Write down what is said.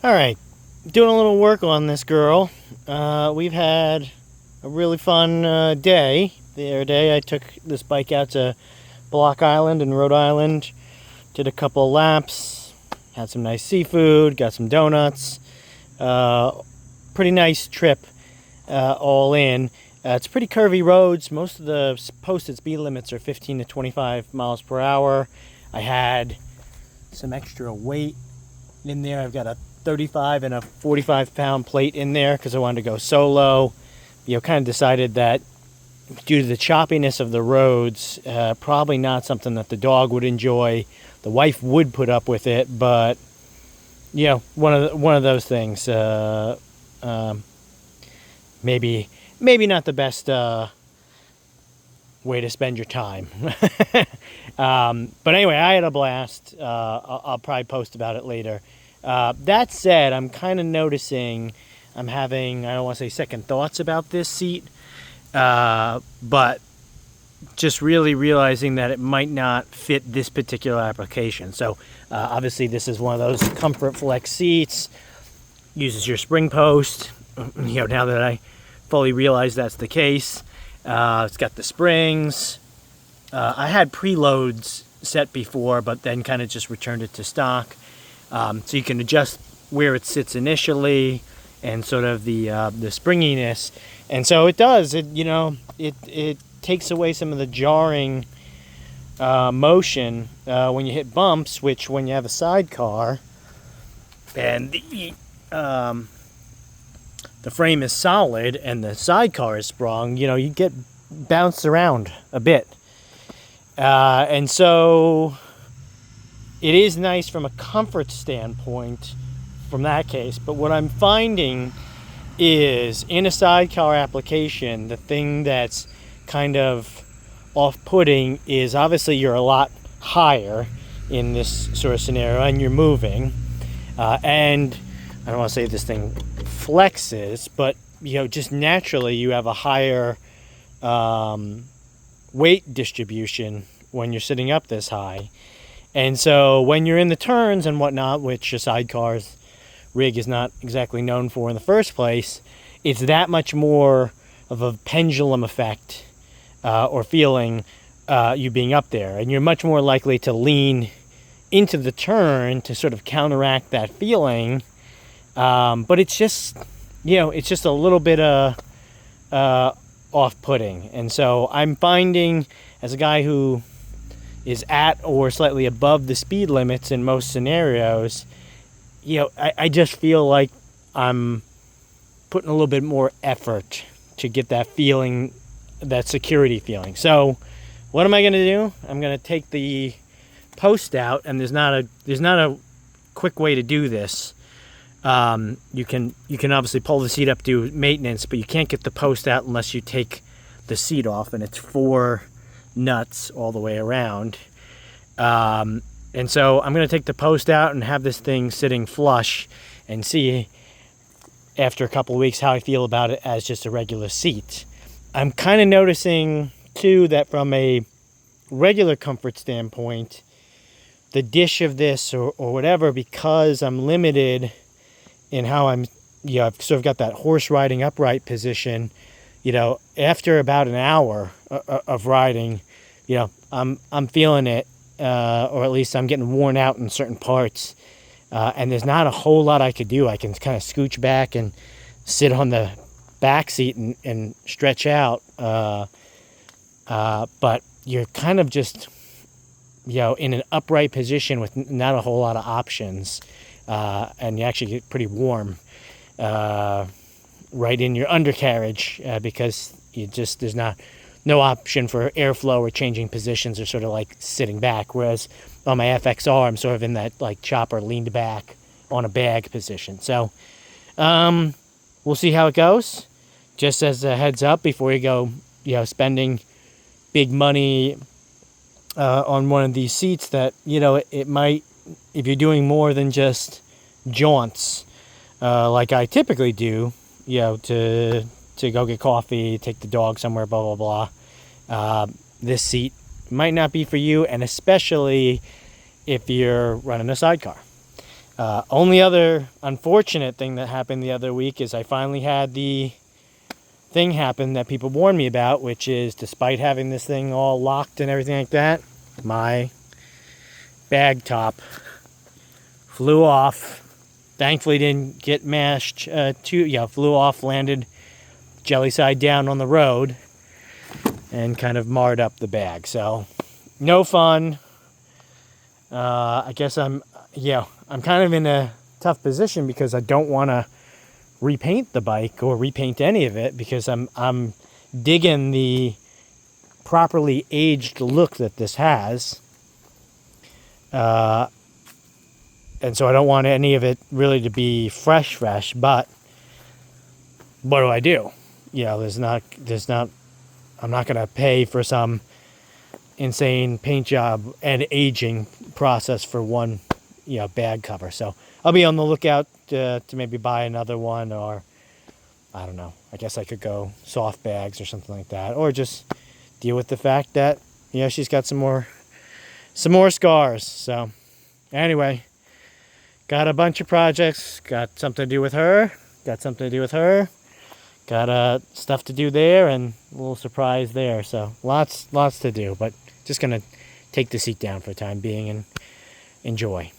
All right, doing a little work on this girl. We've had a really fun day. The other day I took this bike out to Block Island in Rhode Island, did a couple laps, had some nice seafood, got some donuts. Pretty nice trip all in. It's pretty curvy roads. Most of the posted speed limits are 15 to 25 miles per hour. I had some extra weight in there. I've got a 35 and a 45 pound plate in there because I wanted to go solo. Kind of decided that due to the choppiness of the roads, probably not something that the dog would enjoy. The wife would put up with it, but one of those things. Maybe not the best way to spend your time. But anyway, I had a blast. I'll probably post about it later. That said, I'm kind of noticing I'm having, I don't want to say second thoughts about this seat, but just really realizing that it might not fit this particular application. So obviously this is one of those Comfort Flex seats, uses your spring post. Now that I fully realize that's the case, it's got the springs. I had preloads set before, but then kind of just returned it to stock. So you can adjust where it sits initially and sort of the springiness. And so it does. It takes away some of the jarring motion when you hit bumps, which when you have a sidecar and the frame is solid and the sidecar is sprung, you get bounced around a bit. And so it is nice from a comfort standpoint from that case, but what I'm finding is in a sidecar application, the thing that's kind of off-putting is obviously you're a lot higher in this sort of scenario and you're moving, and I don't want to say this thing flexes, but just naturally you have a higher weight distribution when you're sitting up this high. And so when you're in the turns and whatnot, which a sidecar's rig is not exactly known for in the first place, it's that much more of a pendulum effect or feeling you being up there. And you're much more likely to lean into the turn to sort of counteract that feeling. But it's just, it's just a little bit off-putting. And so I'm finding, as a guy who is at or slightly above the speed limits in most scenarios, I just feel like I'm putting a little bit more effort to get that feeling, that security feeling. So what am I going to do? I'm going to take the post out, and there's not a quick way to do this. You can obviously pull the seat up, do maintenance, but you can't get the post out unless you take the seat off, and it's 4 nuts all the way around. And so I'm going to take the post out and have this thing sitting flush and see after a couple of weeks how I feel about it as just a regular seat. I'm kind of noticing too that from a regular comfort standpoint, the dish of this or whatever, because I'm limited in how I'm, I've sort of got that horse riding upright position, after about an hour of riding, I'm feeling it, or at least I'm getting worn out in certain parts, and there's not a whole lot I could do. I can kind of scooch back and sit on the back seat and stretch out, but you're kind of just, in an upright position with not a whole lot of options, and you actually get pretty warm right in your undercarriage, because there's no option for airflow or changing positions or sort of like sitting back. Whereas on my FXR, I'm sort of in that like chopper leaned back on a bag position. So we'll see how it goes. Just as a heads up before you go, spending big money on one of these seats, that, it might, if you're doing more than just jaunts, like I typically do, to go get coffee, take the dog somewhere, blah, blah, blah. This seat might not be for you, and especially if you're running a sidecar. Only other unfortunate thing that happened the other week is I finally had the thing happen that people warned me about, which is despite having this thing all locked and everything like that, my bag top flew off. Thankfully didn't get mashed flew off, landed jelly side down on the road and kind of marred up the bag. So no fun. I guess I'm kind of in a tough position because I don't want to repaint the bike or repaint any of it because I'm digging the properly aged look that this has. And so I don't want any of it really to be fresh, but what do I do? I'm not going to pay for some insane paint job and aging process for one, bag cover. So I'll be on the lookout to maybe buy another one, or I don't know. I guess I could go soft bags or something like that, or just deal with the fact that she's got some more scars. So anyway, got a bunch of projects. Got something to do with her. Got stuff to do there, and a little surprise there. So lots to do, but just gonna take the seat down for the time being and enjoy.